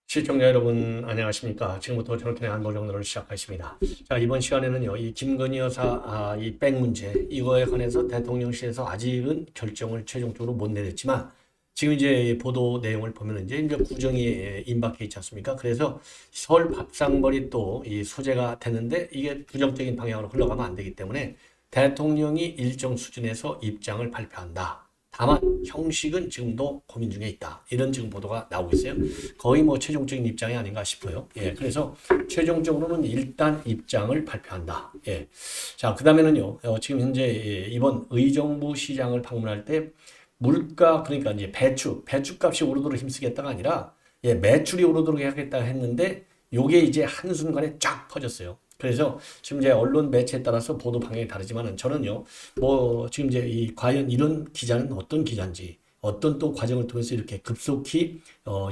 시청자 여러분 안녕하십니까. 지금부터 저렇게 안보정론을 시작하겠습니다. 자, 이번 시간에는요, 이 김건희 여사 이 백 문제 이거에 관해서 대통령실에서 아직은 결정을 최종적으로 못 내렸지만 지금 이제 보도 내용을 보면 이제 구정이 임박해 있지 않습니까? 그래서 서울 밥상머리 또 이 소재가 되는데 이게 부정적인 방향으로 흘러가면 안 되기 때문에 대통령이 일정 수준에서 입장을 발표한다. 다만 형식은 지금도 고민 중에 있다. 이런 지금 보도가 나오고 있어요. 거의 뭐 최종적인 입장이 아닌가 싶어요. 예, 그래서 최종적으로는 일단 입장을 발표한다. 예, 자, 그 다음에는요. 지금 현재 이번 의정부 시장을 방문할 때 물가 그러니까 이제 배추값이 오르도록 힘쓰겠다가 아니라 예, 매출이 오르도록 해야겠다 했는데 요게 이제 한순간에 쫙 퍼졌어요. 그래서 지금 이제 언론 매체에 따라서 보도 방향이 다르지만은 저는요, 뭐 지금 이제 과연 이런 기자는 어떤 기자인지, 어떤 또 과정을 통해서 이렇게 급속히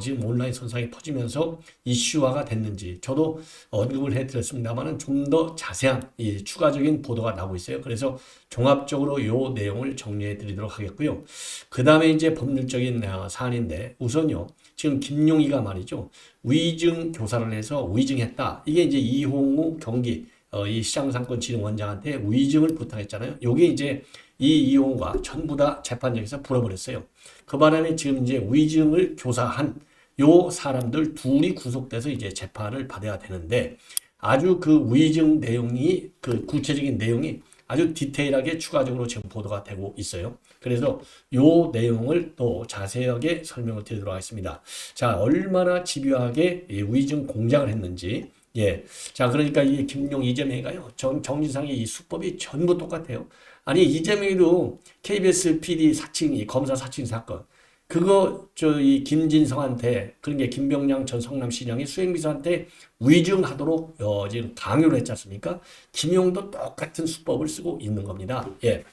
지금 온라인 선상에 퍼지면서 이슈화가 됐는지 저도 언급을 해드렸습니다만은 좀 더 자세한 이 추가적인 보도가 나오고 있어요. 그래서 종합적으로 요 내용을 정리해드리도록 하겠고요. 그 다음에 이제 법률적인 사안인데 우선요. 지금 김용희가 말이죠. 위증 교사를 해서 위증했다. 이게 이제 이홍우 경기 이 시장상권진흥원장한테 위증을 부탁했잖아요. 요게 이제 이 이용과 전부 다 재판정에서 불어버렸어요. 그 바람에 지금 이제 위증을 교사한 요 사람들 둘이 구속돼서 이제 재판을 받아야 되는데 아주 그 위증 내용이 그 구체적인 내용이 아주 디테일하게 추가적으로 지금 보도가 되고 있어요. 그래서 요 내용을 또 자세하게 설명을 드리도록 하겠습니다. 자, 얼마나 집요하게 위증 공작을 했는지. 예. 자, 그러니까 이 김용 이재명이가요. 정진상의 이 수법이 전부 똑같아요. 아니, 이재명이도 KBS PD 사칭, 검사 사칭 사건. 그거, 이 김진성한테, 그런 게 김병량 전 성남시장이 수행비서한테 위증하도록, 지금 강요를 했지 않습니까? 김용도 똑같은 수법을 쓰고 있는 겁니다. 예.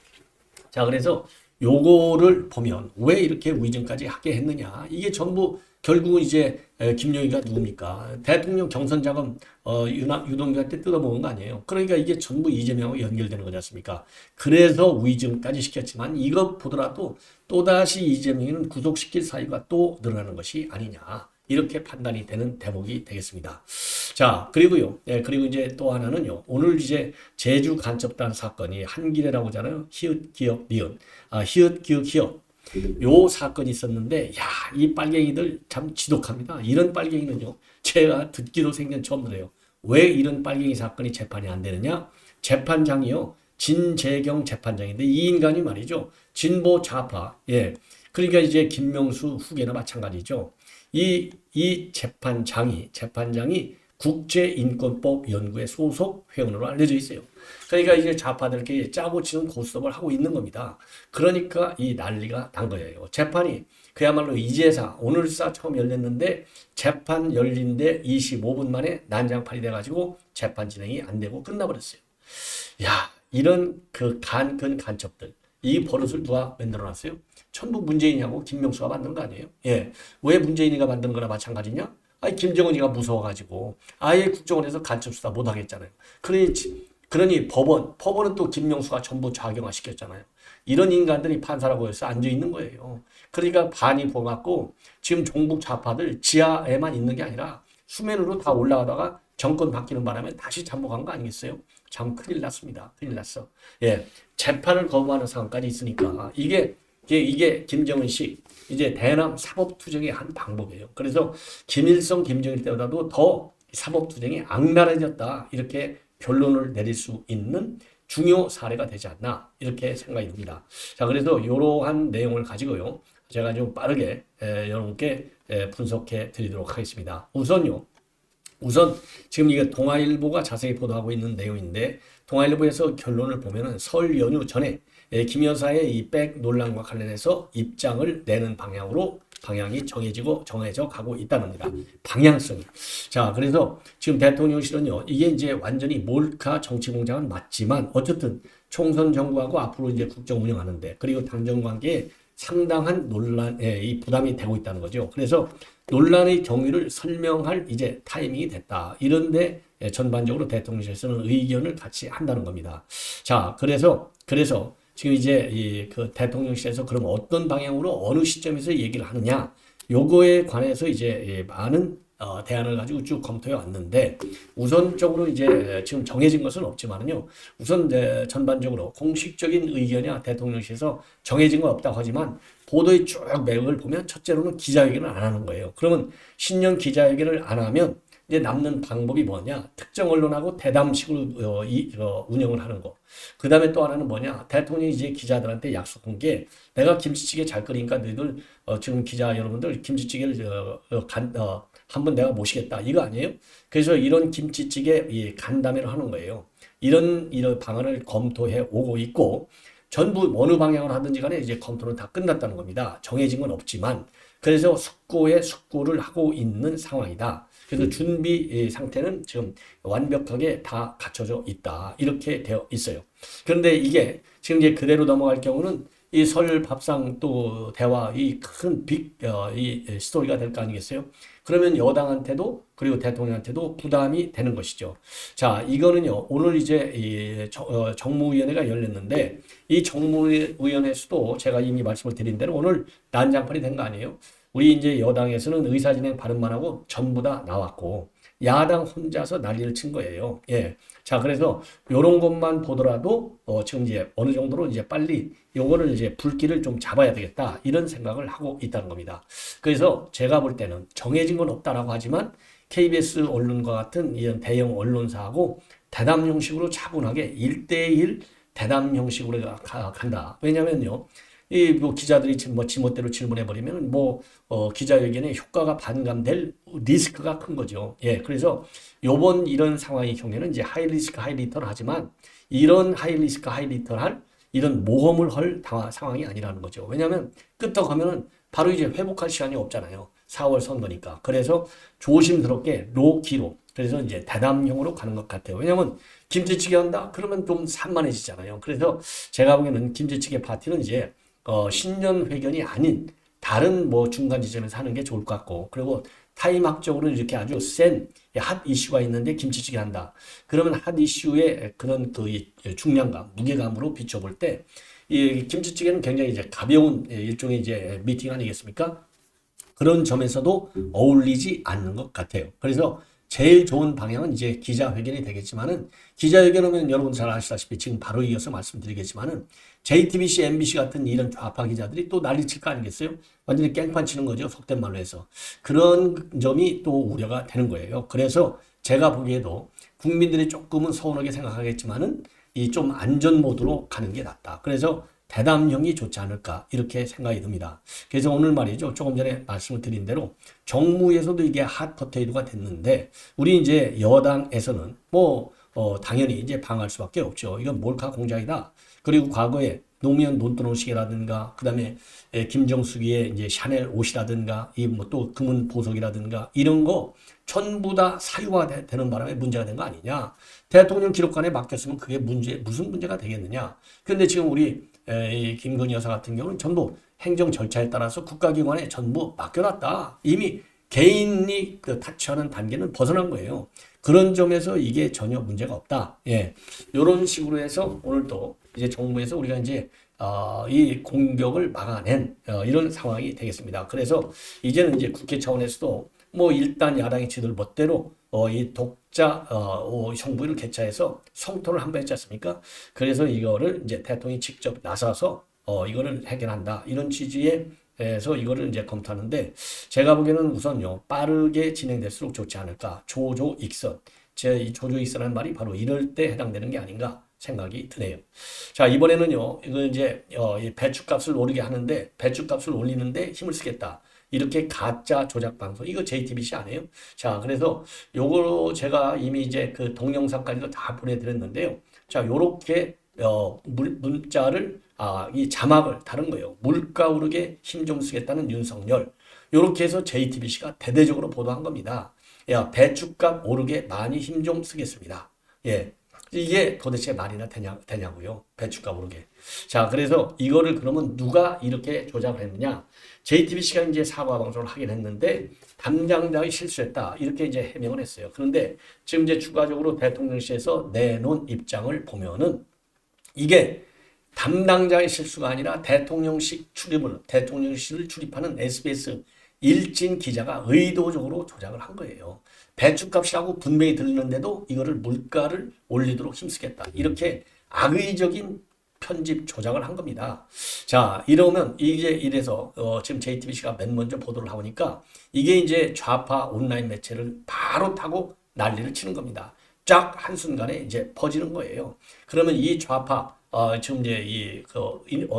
자, 그래서 요거를 보면 왜 이렇게 위증까지 하게 했느냐. 이게 전부 결국은 이제 김용희가 누굽니까? 대통령 경선 자금 유동규한테 뜯어먹은 거 아니에요. 그러니까 이게 전부 이재명하고 연결되는 거지 않습니까? 그래서 위증까지 시켰지만 이것 보더라도 또다시 이재명은 구속시킬 사유가 또 늘어나는 것이 아니냐. 이렇게 판단이 되는 대목이 되겠습니다. 자, 그리고요. 예, 그리고 이제 또 하나는요. 오늘 이제 제주 간첩단 사건이 한길에라고 하잖아요. 히읗, 기역, 니은. 히읗, 기역, 히읗. 요 사건이 있었는데, 야, 이 빨갱이들 참 지독합니다. 이런 빨갱이는요. 제가 듣기로 생전 처음 들어요. 왜 이런 빨갱이 사건이 재판이 안 되느냐? 재판장이요. 진재경 재판장인데 이 인간이 말이죠. 진보 좌파. 예. 그러니까 이제 김명수 후계나 마찬가지죠. 이 재판장이 국제인권법 연구회 소속 회원으로 알려져 있어요. 그러니까 이제 좌파들께 짜고 치는 고스톱을 하고 있는 겁니다. 그러니까 이 난리가 난 거예요. 재판이 그야말로 이제사 오늘사 처음 열렸는데 재판 열린데 25분 만에 난장판이 돼가지고 재판 진행이 안 되고 끝나버렸어요. 야, 이런 그 간첩들. 이 버릇을 누가 만들어놨어요? 전부 문재인이하고 김명수가 만든 거 아니에요? 예. 왜 문재인이가 만든 거나 마찬가지냐? 아니, 김정은이가 무서워가지고 아예 국정원에서 간첩수사 못하겠잖아요. 그러니 법원은 또 김명수가 전부 좌경화시켰잖아요. 이런 인간들이 판사라고 해서 앉아있는 거예요. 그러니까 반이 보았고 지금 종북 좌파들 지하에만 있는 게 아니라 수면으로 다 올라가다가 정권 바뀌는 바람에 다시 잠복한 거 아니겠어요? 참 큰일 났습니다. 큰일 났어. 예, 재판을 거부하는 상황까지 있으니까 이게 김정은식 이제 대남 사법투쟁의 한 방법이에요. 그래서 김일성, 김정일 때보다도 더 사법투쟁이 악랄해졌다. 이렇게 결론을 내릴 수 있는 중요 사례가 되지 않나 이렇게 생각이 듭니다. 자, 그래서 이러한 내용을 가지고요. 제가 좀 빠르게 여러분께 분석해 드리도록 하겠습니다. 우선 지금 이게 동아일보가 자세히 보도하고 있는 내용인데 동아일보에서 결론을 보면은 설 연휴 전에 김 여사의 이 백 논란과 관련해서 입장을 내는 방향이 정해져 가고 있다는 겁니다. 방향성이. 자, 그래서 지금 대통령실은요, 이게 이제 완전히 몰카 정치 공작은 맞지만 어쨌든 총선 정부하고 앞으로 이제 국정 운영하는데 그리고 당정 관계에 상당한 논란에 이 부담이 되고 있다는 거죠. 그래서 논란의 경위를 설명할 이제 타이밍이 됐다. 이런데 전반적으로 대통령실에서는 의견을 같이 한다는 겁니다. 자, 그래서 지금 이제 그 대통령실에서 그럼 어떤 방향으로 어느 시점에서 얘기를 하느냐, 요거에 관해서 이제 많은 대안을 가지고 쭉 검토해 왔는데, 우선적으로 이제 지금 정해진 것은 없지만은요, 우선 전반적으로 공식적인 의견이야 대통령실에서 정해진 건 없다고 하지만, 보도의 쭉 맥을 보면 첫째로는 기자회견을 안 하는 거예요. 그러면 신년 기자회견을 안 하면 이제 남는 방법이 뭐냐? 특정 언론하고 대담식으로 운영을 하는 거. 그 다음에 또 하나는 뭐냐? 대통령이 이제 기자들한테 약속한 게, 내가 김치찌개 잘 끓이니까 너희들 지금 기자 여러분들 김치찌개를 한번 내가 모시겠다. 이거 아니에요? 그래서 이런 김치찌개 간담회를 하는 거예요. 이런 방안을 검토해 오고 있고, 전부 어느 방향을 하든지 간에 이제 검토는 다 끝났다는 겁니다. 정해진 건 없지만, 그래서 숙고에 숙고를 하고 있는 상황이다. 그래서 준비 상태는 지금 완벽하게 다 갖춰져 있다. 이렇게 되어 있어요. 그런데 이게 지금 이제 그대로 넘어갈 경우는 이 설 밥상 또 대화 이 큰 이 스토리가 될 거 아니겠어요? 그러면 여당한테도 그리고 대통령한테도 부담이 되는 것이죠. 자, 이거는요, 오늘 이제 정무위원회가 열렸는데, 이 정무위원회에서도 제가 이미 말씀을 드린 대로 오늘 난장판이 된 거 아니에요? 우리 이제 여당에서는 의사진행 발언만 하고 전부 다 나왔고, 야당 혼자서 난리를 친 거예요. 예. 자, 그래서 요런 것만 보더라도 지금 이제 어느 정도로 이제 빨리 요거를 이제 불길을 좀 잡아야 되겠다. 이런 생각을 하고 있다는 겁니다. 그래서 제가 볼 때는 정해진 건 없다라고 하지만 KBS 언론과 같은 이런 대형 언론사하고 대담 형식으로 차분하게 1대1 대담 형식으로 간다. 왜냐면요, 이 뭐 기자들이 뭐 지멋대로 질문해 버리면 기자회견의 효과가 반감될 리스크가 큰 거죠. 예, 그래서 요번 이런 상황의 경우에는 이제 하이 리스크 하이 리턴을 하지만, 이런 하이 리스크 하이 리턴 할 이런 모험을 할 상황이 아니라는 거죠. 왜냐하면 끄떡하면은 바로 이제 회복할 시간이 없잖아요. 4월 선거니까. 그래서 조심스럽게 로키로, 그래서 이제 대담형으로 가는 것 같아요. 왜냐하면 김치찌개 한다? 그러면 좀 산만해지잖아요. 그래서 제가 보기에는 김치찌개 파티는 이제 신년 회견이 아닌 다른 뭐 중간 지점에서 하는 게 좋을 것 같고, 그리고 타임학적으로 이렇게 아주 센 핫 이슈가 있는데 김치찌개 한다. 그러면 핫 이슈의 그런 그 중량감, 무게감으로 비춰볼 때, 이 김치찌개는 굉장히 이제 가벼운 일종의 이제 미팅 아니겠습니까? 그런 점에서도 어울리지 않는 것 같아요. 그래서 제일 좋은 방향은 이제 기자회견이 되겠지만은, 기자회견하면 여러분 잘 아시다시피 지금 바로 이어서 말씀드리겠지만은, JTBC, MBC 같은 이런 좌파 기자들이 또 난리칠 거 아니겠어요? 완전히 깽판 치는 거죠. 속된 말로 해서. 그런 점이 또 우려가 되는 거예요. 그래서 제가 보기에도 국민들이 조금은 서운하게 생각하겠지만은, 이 좀 안전 모드로 가는 게 낫다. 그래서 대담형이 좋지 않을까, 이렇게 생각이 듭니다. 그래서 오늘 말이죠, 조금 전에 말씀을 드린 대로 정무에서도 이게 핫 포테이토가 됐는데, 우리 이제 여당에서는 당연히 이제 방할 수밖에 없죠. 이건 몰카 공작이다. 그리고 과거에 노무현 논두렁시계라든가, 그 다음에 김정숙이의 이제 샤넬 옷이라든가, 이 뭐 또 금은 보석이라든가, 이런 거 전부 다 사유화되는 바람에 문제가 된 거 아니냐. 대통령 기록관에 맡겼으면 그게 무슨 문제가 되겠느냐. 근데 지금 우리 이 김건희 여사 같은 경우는 전부 행정 절차에 따라서 국가기관에 전부 맡겨놨다. 이미 개인이 그 타치하는 단계는 벗어난 거예요. 그런 점에서 이게 전혀 문제가 없다. 예, 이런 식으로 해서 오늘도 이제 정부에서 우리가 이제 이 공격을 막아낸 이런 상황이 되겠습니다. 그래서 이제는 이제 국회 차원에서도 일단 야당이 지들 멋대로 이 독자 형부를 개최해서 성토를 한번 했지 않습니까? 그래서 이거를 이제 대통령이 직접 나서서 이거를 해결한다. 이런 취지에서 이거를 이제 검토하는데, 제가 보기에는 우선요, 빠르게 진행될수록 좋지 않을까. 조조익선. 이 조조익선이라는 말이 바로 이럴 때 해당되는 게 아닌가 생각이 드네요. 자, 이번에는요, 이거 이제 이 배추값을 오르게 하는데, 배추값을 올리는데 힘을 쓰겠다. 이렇게 가짜 조작 방송, 이거 JTBC 아니에요? 자, 그래서 요거 제가 이미 이제 그 동영상까지도 다 보내드렸는데요. 자, 요렇게 문자를 이 자막을 다른 거예요. 물가 오르게 힘 좀 쓰겠다는 윤석열. 요렇게 해서 JTBC가 대대적으로 보도한 겁니다. 야, 배추값 오르게 많이 힘 좀 쓰겠습니다. 예. 이게 도대체 말이나 되냐고요. 배추값 오르게. 자, 그래서 이거를 그러면 누가 이렇게 조작을 했느냐? JTBC가 이제 사과 방송을 하긴 했는데 담당자의 실수했다. 이렇게 이제 해명을 했어요. 그런데 지금 이제 추가적으로 대통령실에서 내놓은 입장을 보면은 이게 담당자의 실수가 아니라 대통령실을 출입하는 SBS 일진 기자가 의도적으로 조작을 한 거예요. 배추값이라고 분명히 들리는데도 이거를 물가를 올리도록 힘쓰겠다. 이렇게 악의적인 편집 조작을 한 겁니다. 자, 이러면 이제 이래서 지금 JTBC가 맨 먼저 보도를 하니까 이게 이제 좌파 온라인 매체를 바로 타고 난리를 치는 겁니다. 쫙 한순간에 이제 퍼지는 거예요. 그러면 이 좌파 지금 이제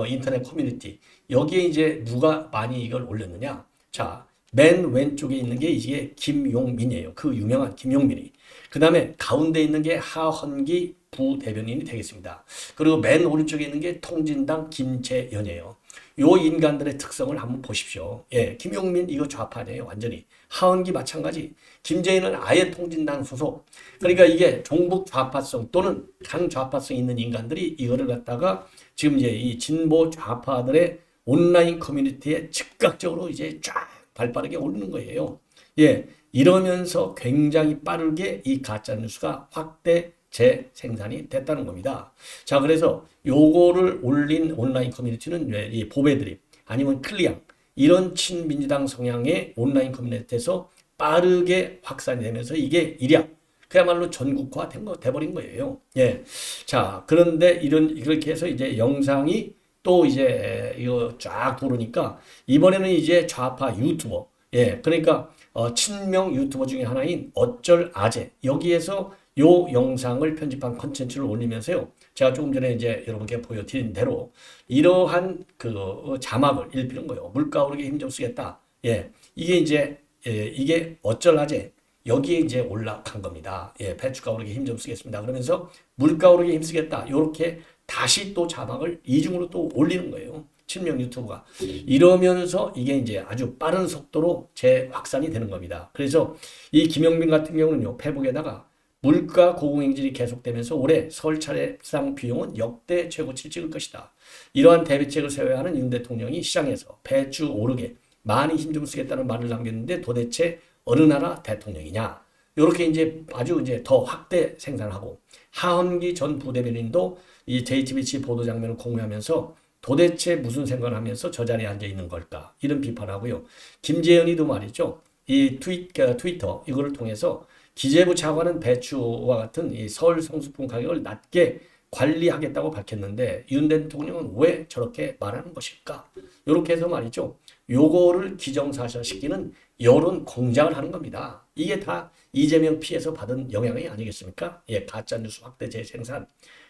인터넷 커뮤니티 여기에 이제 누가 많이 이걸 올렸느냐? 자, 맨 왼쪽에 있는 게 이게 김용민이에요. 그 유명한 김용민이. 그 다음에 가운데 있는 게 하헌기 부대변인이 되겠습니다. 그리고 맨 오른쪽에 있는 게 통진당 김재연이에요. 요 인간들의 특성을 한번 보십시오. 예, 김용민 이거 좌파네요. 완전히. 하헌기 마찬가지. 김재연은 아예 통진당 소속. 그러니까 이게 종북 좌파성 또는 강좌파성 있는 인간들이 이거를 갖다가 지금 이제 이 진보 좌파들의 온라인 커뮤니티에 즉각적으로 이제 쫙 발빠르게 오르는 거예요. 예, 이러면서 굉장히 빠르게 이 가짜 뉴스가 확대 재생산이 됐다는 겁니다. 자, 그래서 요거를 올린 온라인 커뮤니티는 이 보배드립 아니면 클리앙 이런 친민주당 성향의 온라인 커뮤니티에서 빠르게 확산이 되면서 이게 일약 그야말로 전국화 돼버린 거예요. 예. 자, 그런데 이렇게 해서 이제 영상이 또 이제 이거 쫙 도르니까 이번에는 이제 좌파 유튜버, 예, 그러니까 친명 유튜버 중에 하나인 어쩔 아재 여기에서 요 영상을 편집한 컨텐츠를 올리면서요. 제가 조금 전에 이제 여러분께 보여드린 대로 이러한 그 자막을 일피는 거예요. 물가 오르게 힘 좀 쓰겠다. 예, 이게 이제 이게 어쩔 아재 여기에 이제 올라간 겁니다. 예, 배추가 오르게 힘 좀 쓰겠습니다. 그러면서 물가 오르게 힘 쓰겠다. 요렇게 다시 또 자막을 이중으로 또 올리는 거예요. 친명 유튜브가. 이러면서 이게 이제 아주 빠른 속도로 재확산이 되는 겁니다. 그래서 이 김영민 같은 경우는요, 페북에다가 물가 고공행진이 계속되면서 올해 설 차례상 비용은 역대 최고치를 찍을 것이다. 이러한 대비책을 세워야 하는 윤 대통령이 시장에서 배추 오르게 많이 힘 좀 쓰겠다는 말을 남겼는데 도대체 어느 나라 대통령이냐? 이렇게 이제 아주 이제 더 확대 생산하고 하헌기 전 부대변인도 이 JTBC 보도 장면을 공유하면서 도대체 무슨 생각을 하면서 저 자리에 앉아 있는 걸까? 이런 비판하고요. 김재현이도 말이죠. 이 트위터 이거를 통해서 기재부 차관은 배추와 같은 이 서울 성수품 가격을 낮게 관리하겠다고 밝혔는데 윤 대통령은 왜 저렇게 말하는 것일까? 이렇게 해서 말이죠. 요거를 기정사실화시키는 여론 공작을 하는 겁니다. 이게 다 이재명 피해서 받은 영향이 아니겠습니까? 예, 가짜뉴스 확대 재생산.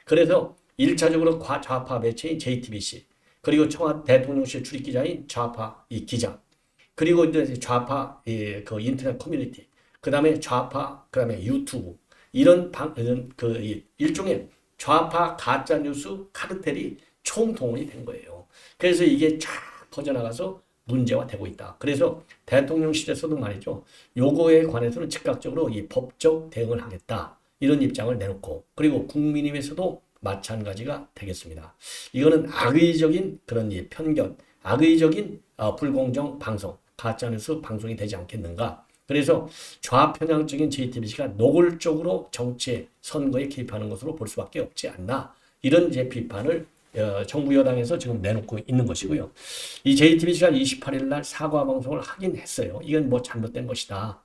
그래서 1차적으로 좌파 매체인 JTBC, 그리고 청와대 대통령실 출입기자인 좌파 이 기자, 그리고 이제 좌파 그 인터넷 커뮤니티, 그 다음에 좌파, 그 다음에 유튜브, 이런 일종의 좌파 가짜뉴스 카르텔이 총동원이 된 거예요. 그래서 이게 쫙 퍼져나가서 문제화되고 있다. 그래서 대통령실에서도 말이죠. 요거에 관해서는 즉각적으로 이 법적 대응을 하겠다. 이런 입장을 내놓고, 그리고 국민의힘에서도 마찬가지가 되겠습니다. 이거는 악의적인 그런 편견, 악의적인 불공정 방송, 가짜뉴스 방송이 되지 않겠는가. 그래서 좌편향적인 JTBC가 노골적으로 정치 선거에 개입하는 것으로 볼 수밖에 없지 않나. 이런 이제 비판을 정부 여당에서 지금 내놓고 있는 것이고요. 이 JTBC가 28일 날 사과 방송을 하긴 했어요. 이건 뭐 잘못된 것이다.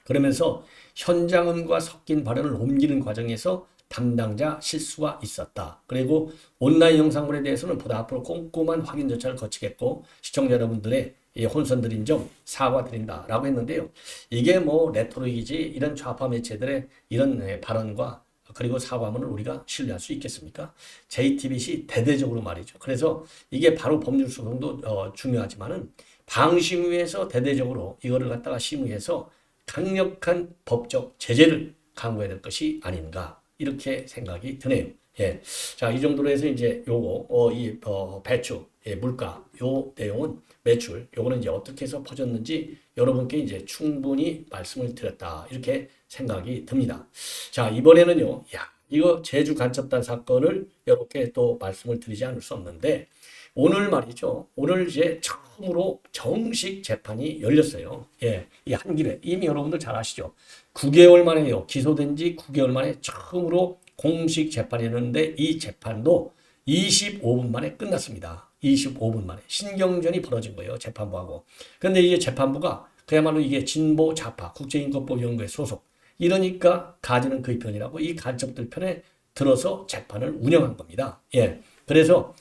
그러면서 현장음과 섞인 발언을 옮기는 과정에서 담당자 실수가 있었다. 그리고 온라인 영상물에 대해서는 보다 앞으로 꼼꼼한 확인 절차를 거치겠고 시청자 여러분들의 혼선드린 점 사과드린다라고 했는데요. 이게 뭐 레토릭이지 이런 좌파 매체들의 이런 발언과 그리고 사과문을 우리가 신뢰할 수 있겠습니까? JTBC 대대적으로 말이죠. 그래서 이게 바로 법률 소송도 중요하지만은 방심위에서 대대적으로 이거를 갖다가 심의해서 강력한 법적 제재를 강구해야 될 것이 아닌가 이렇게 생각이 드네요. 예. 자, 이 정도로 해서 이제 요거 배추, 물가 요 내용은 매출 요거는 이제 어떻게 해서 퍼졌는지 여러분께 이제 충분히 말씀을 드렸다 이렇게 생각이 듭니다. 자, 이번에는요. 야, 이거 제주 간첩단 사건을 이렇게 또 말씀을 드리지 않을 수 없는데 오늘 말이죠. 오늘 이제 처음으로 정식 재판이 열렸어요. 예, 이 한길에 이미 여러분들 잘 아시죠. 9개월 만에요. 기소된 지 9개월 만에 처음으로 공식 재판이 열렸는데 이 재판도 25분 만에 끝났습니다. 25분 만에 신경전이 벌어진 거예요. 재판부하고. 그런데 이게 재판부가 그야말로 이게 진보 좌파 국제인권법연구회 소속 이러니까 가지는 그의 편이라고 이 간첩들 편에 들어서 재판을 운영한 겁니다. 예. 그래서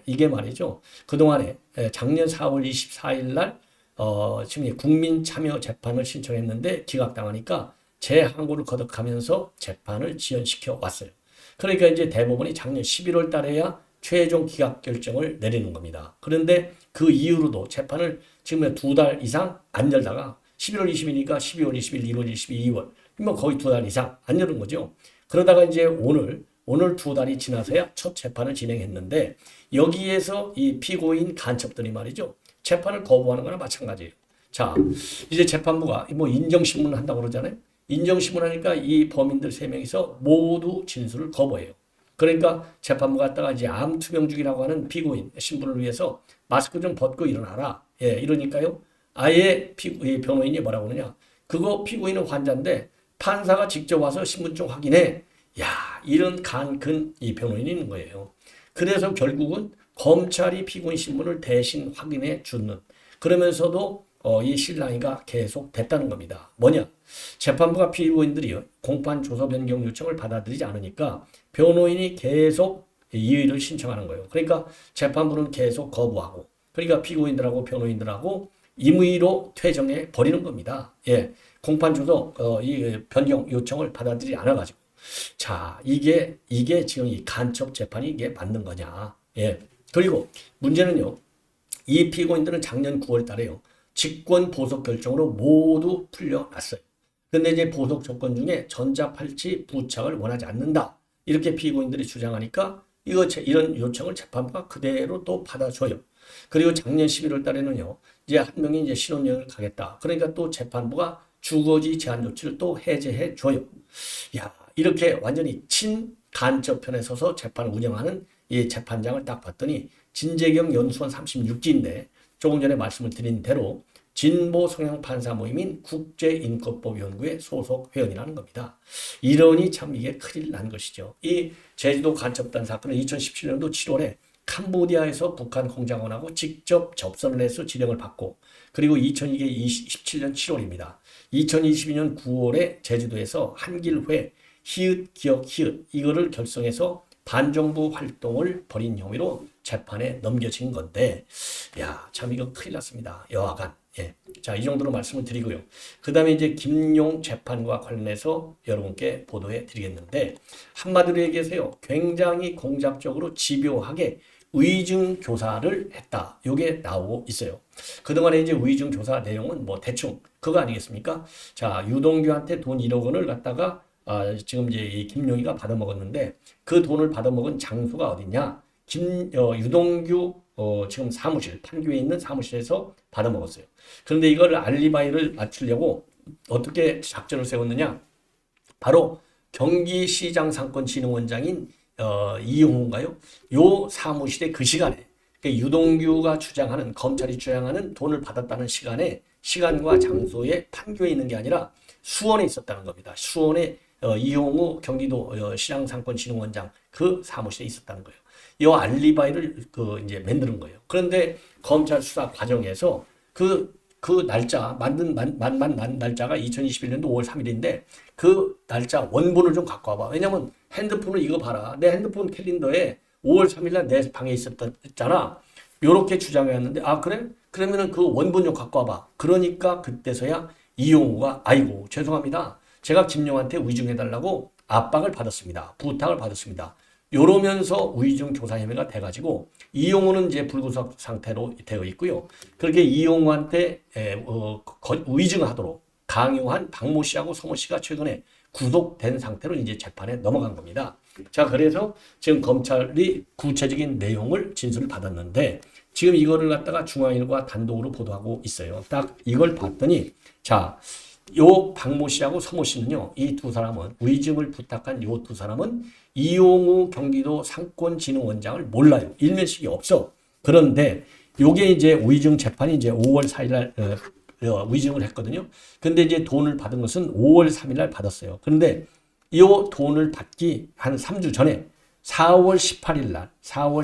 이게 말이죠. 그동안에 작년 4월 24일 날 지금 국민 참여 재판을 신청했는데 기각당하니까 재항고를 거듭하면서 재판을 지연시켜 왔어요. 그러니까 이제 대법원이 작년 11월 달에야 최종 기각 결정을 내리는 겁니다. 그런데 그 이후로도 재판을 지금 2달 이상 안 열다가 11월 20일이니까 12월 20일, 1월 22, 2월 뭐 거의 2달 이상 안 열은 거죠. 그러다가 이제 오늘 2달이 지나서야 첫 재판을 진행했는데 여기에서 이 피고인 간첩들이 말이죠. 재판을 거부하는 거나 마찬가지예요. 자, 이제 재판부가 뭐 인정신문을 한다고 그러잖아요. 인정신문 하니까 이 범인들 3명이서 모두 진술을 거부해요. 그러니까 재판부 갔다가 이제 암투병중이라고 하는 피고인 신분을 위해서 마스크 좀 벗고 일어나라. 예, 이러니까요. 아예 변호인이 뭐라고 그러냐. 그거 피고인은 환자인데 판사가 직접 와서 신분증 확인해. 야, 이런 간근 이 변호인이 있는 거예요. 그래서 결국은 검찰이 피고인 신분을 대신 확인해 주는 그러면서도 이 실랑이가 계속 됐다는 겁니다. 뭐냐? 재판부가 피고인들이 공판 조서 변경 요청을 받아들이지 않으니까 변호인이 계속 이의를 신청하는 거예요. 그러니까 재판부는 계속 거부하고 그러니까 피고인들하고 변호인들하고 임의로 퇴정해 버리는 겁니다. 예, 공판 조서 이 변경 요청을 받아들이지 않아가지고 자 이게 지금 이 간첩 재판이 이게 맞는 거냐? 예, 그리고 문제는요. 이 피고인들은 작년 9월 달에요. 직권 보석 결정으로 모두 풀려났어요. 근데 이제 보석 조건 중에 전자팔찌 부착을 원하지 않는다. 이렇게 피고인들이 주장하니까 이런 요청을 재판부가 그대로 또 받아줘요. 그리고 작년 11월 달에는요. 이제 한 명이 이제 신혼여행을 가겠다. 그러니까 또 재판부가 주거지 제한 조치를 또 해제해 줘요. 야, 이렇게 완전히 친간첩 편에 서서 재판을 운영하는 이 재판장을 딱 봤더니 진재경 연수원 36기인데 조금 전에 말씀을 드린 대로 진보 성향 판사 모임인 국제인권법연구회 소속 회원이라는 겁니다. 이러니 참 이게 큰일 난 것이죠. 이 제주도 간첩단 사건은 2017년도 7월에 캄보디아에서 북한 공작원하고 직접 접선을 해서 지령을 받고 그리고 2017년 7월입니다. 2022년 9월에 제주도에서 한길회 히읗 기억 히읗 이거를 결성해서 반정부 활동을 벌인 혐의로 재판에 넘겨진 건데 야, 참 이거 큰일 났습니다. 여하간. 예. 자, 이 정도로 말씀을 드리고요. 그 다음에 이제 김용 재판과 관련해서 여러분께 보도해 드리겠는데 한마디로 얘기해서요. 굉장히 공작적으로 집요하게 의증 조사를 했다. 요게 나오고 있어요. 그동안에 이제 의증 조사 내용은 뭐 대충 그거 아니겠습니까? 자, 유동규한테 돈 1억 원을 갖다가 지금 이제 이 김용희가 받아먹었는데 그 돈을 받아먹은 장소가 어디냐? 유동규 지금 사무실, 판교에 있는 사무실에서 받아먹었어요. 그런데 이걸 알리바이를 맞추려고 어떻게 작전을 세웠느냐? 바로 경기시장상권진흥원장인 이용호인가요? 요 사무실에 그 시간에 그러니까 유동규가 주장하는 검찰이 주장하는 돈을 받았다는 시간과 장소에 판교에 있는 게 아니라 수원에 있었다는 겁니다. 수원에 이용우 경기도 시장상권진흥원장 그 사무실에 있었다는 거예요. 이 알리바이를 이제 만드는 거예요. 그런데 검찰 수사 과정에서 그 날짜 만든 날짜가 2021년도 5월 3일인데 그 날짜 원본을 좀 갖고 와봐. 왜냐면 핸드폰을 이거 봐라. 내 핸드폰 캘린더에 5월 3일 날 내 방에 있었잖아. 요렇게 주장했는데 그래? 그러면은 그 원본 좀 갖고 와봐. 그러니까 그때서야 이용우가 아이고 죄송합니다. 제가 김용한테 의증해달라고 압박을 받았습니다. 부탁을 받았습니다. 요러면서 의증 조사 혐의가 돼가지고 이용우는 이제 불구속 상태로 되어 있고요. 그렇게 이용우한테 의증하도록 강요한 박모 씨하고 서모 씨가 최근에 구속된 상태로 이제 재판에 넘어간 겁니다. 자, 그래서 지금 검찰이 구체적인 내용을 진술을 받았는데 지금 이거를 갖다가 중앙일보가 단독으로 보도하고 있어요. 딱 이걸 봤더니 자, 요 박모 씨하고 서모 씨는요, 이 두 사람은 위증을 부탁한 요 두 사람은 이용우 경기도 상권진흥원장을 몰라요. 일면식이 없어. 그런데 요게 이제 위증 재판이 이제 5월 4일 날 위증을 했거든요. 근데 이제 돈을 받은 것은 5월 3일 날 받았어요. 그런데 이 돈을 받기 한 3주 전에 4월 18일 날, 4월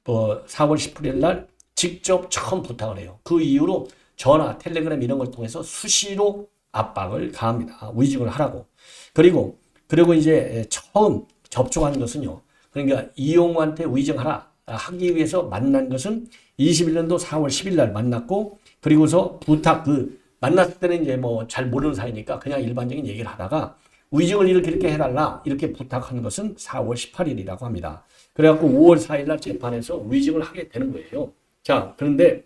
18일 날 직접 처음 부탁을 해요. 그 이후로 전화, 텔레그램 이런 걸 통해서 수시로 압박을 가합니다. 위증을 하라고. 그리고 이제 처음 접촉한 것은요. 그러니까 이용우한테 위증하라 하기 위해서 만난 것은 21년도 4월 10일 날 만났고, 그리고서 만났을 때는 이제 뭐 잘 모르는 사이니까 그냥 일반적인 얘기를 하다가 위증을 이렇게 해달라 이렇게 부탁한 것은 4월 18일이라고 합니다. 그래갖고 5월 4일 날 재판에서 위증을 하게 되는 거예요. 자, 그런데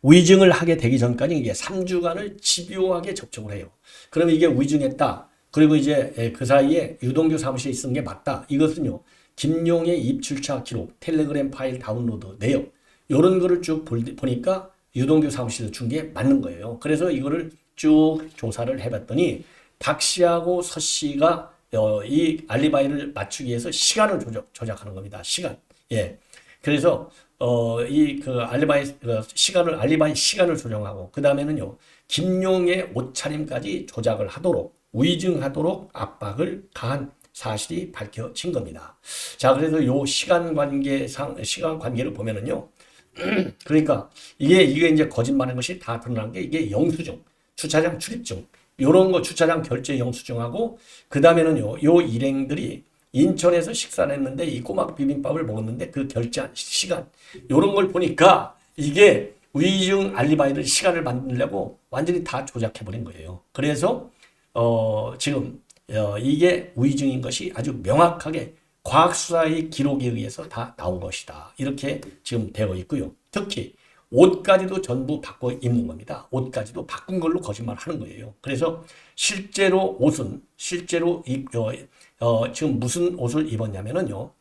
위증을 하게 되기 전까지 이게 3주간을 집요하게 접촉을 해요. 그러면 이게 위증했다. 그리고 이제 그 사이에 유동규 사무실에 있은 게 맞다. 이것은요, 김용의 입출처 기록, 텔레그램 파일 다운로드 내역, 이런 거를 쭉 보니까 유동규 사무실에 준 게 맞는 거예요. 그래서 이거를 쭉 조사를 해봤더니 박 씨하고 서 씨가 이 알리바이를 맞추기 위해서 시간을 조작하는 겁니다. 시간. 예. 그래서 알리바이 시간을 조정하고, 그 다음에는요, 김용의 옷차림까지 조작을 하도록, 위증하도록 압박을 가한 사실이 밝혀진 겁니다. 자, 그래서 요 시간 관계를 보면은요, 그러니까 이게 이제 거짓말한 것이 다 드러난 게, 이게 영수증, 주차장 출입증, 요런 거 주차장 결제 영수증하고, 그 다음에는요, 요 일행들이 인천에서 식사를 했는데 이 꼬막 비빔밥을 먹었는데 그 결제한 시간, 요런 걸 보니까 이게 위증 알리바이를 시간을 만들려고 완전히 다 조작해버린 거예요. 그래서 지금 이게 위증인 것이 아주 명확하게 과학수사의 기록에 의해서 다 나온 것이다. 이렇게 지금 되어 있고요. 특히 옷까지도 전부 바꿔 입는 겁니다. 옷까지도 바꾼 걸로 거짓말 하는 거예요. 그래서 실제로 옷은, 지금 무슨 옷을 입었냐면은요,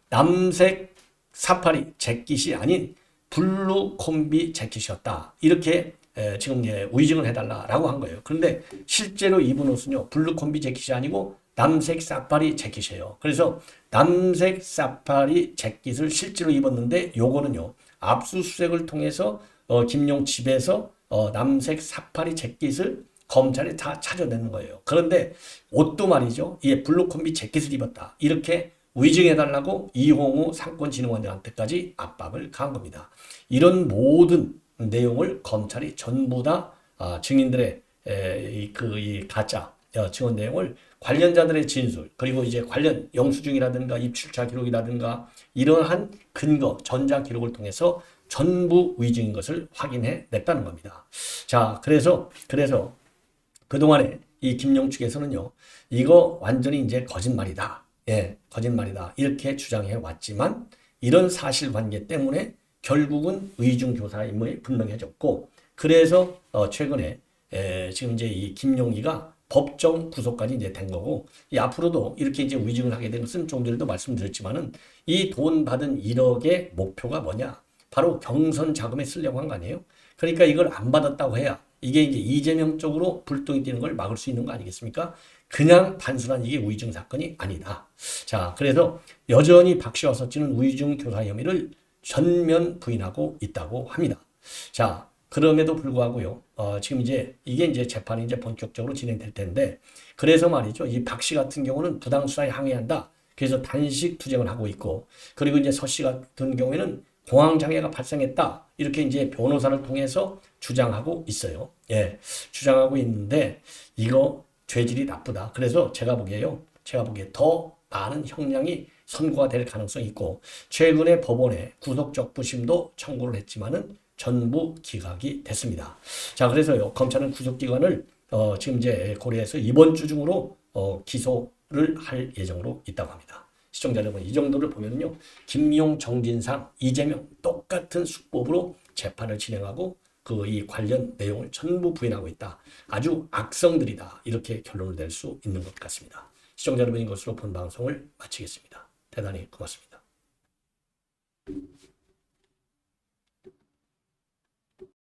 남색 사파리 재킷이 아닌 블루 콤비 재킷이었다. 이렇게 지금 위증을 해달라라고 한 거예요. 그런데 실제로 입은 옷은요, 블루 콤비 재킷이 아니고 남색 사파리 재킷이에요. 그래서 남색 사파리 재킷을 실제로 입었는데, 요거는요, 압수수색을 통해서 김용 집에서 남색 사파리 재킷을 검찰이 다 찾아내는 거예요. 그런데 옷도 말이죠, 이게 블루 콤비 재킷을 입었다, 이렇게 위증해달라고 이홍우 상권진흥원장한테까지 압박을 가한 겁니다. 이런 모든 내용을 검찰이 전부 다 증인들의 이 가짜 증언 내용을 관련자들의 진술, 그리고 이제 관련 영수증이라든가 입출처 기록이라든가 이러한 근거, 전자 기록을 통해서 전부 위증인 것을 확인해 냈다는 겁니다. 자, 그래서 그동안에 이 김용 측에서는요, 이거 완전히 이제 거짓말이다. 예, 거짓말이다. 이렇게 주장해 왔지만, 이런 사실관계 때문에 결국은 위증 교사 임무에 분명해졌고, 그래서 최근에 지금 이제 이 김용희가 법정 구속까지 이제 된 거고, 이 앞으로도 이렇게 이제 위증을 하게 된 것은 좀 전에도 말씀드렸지만은, 이 돈 받은 1억의 목표가 뭐냐? 바로 경선 자금에 쓰려고 한 거 아니에요? 그러니까 이걸 안 받았다고 해야 이게 이제 이재명 쪽으로 불똥이 뛰는 걸 막을 수 있는 거 아니겠습니까? 그냥 단순한 이게 위증 사건이 아니다. 자, 그래서 여전히 박 씨와 서 씨는 위증 교사 혐의를 전면 부인하고 있다고 합니다. 자, 그럼에도 불구하고요, 지금 이제 이게 이제 재판이 이제 본격적으로 진행될 텐데, 그래서 말이죠, 이 박 씨 같은 경우는 부당수사에 항의한다. 그래서 단식 투쟁을 하고 있고, 그리고 이제 서 씨 같은 경우에는 공황장애가 발생했다. 이렇게 이제 변호사를 통해서 주장하고 있어요. 예, 주장하고 있는데, 이거 죄질이 나쁘다. 그래서 제가 보기에 더 많은 형량이 선고가 될 가능성이 있고, 최근에 법원에 구속적부심도 청구를 했지만은 전부 기각이 됐습니다. 자, 그래서요, 검찰은 구속기관을 지금 이제 고려해서 이번 주 중으로 기소를 할 예정으로 있다고 합니다. 시청자 여러분, 이 정도를 보면요, 김용, 정진상, 이재명 똑같은 수법으로 재판을 진행하고 이 관련 내용을 전부 부인하고 있다. 아주 악성들이다. 이렇게 결론을 낼 수 있는 것 같습니다. 시청자 여러분, 이것으로 본 방송을 마치겠습니다. 대단히 고맙습니다.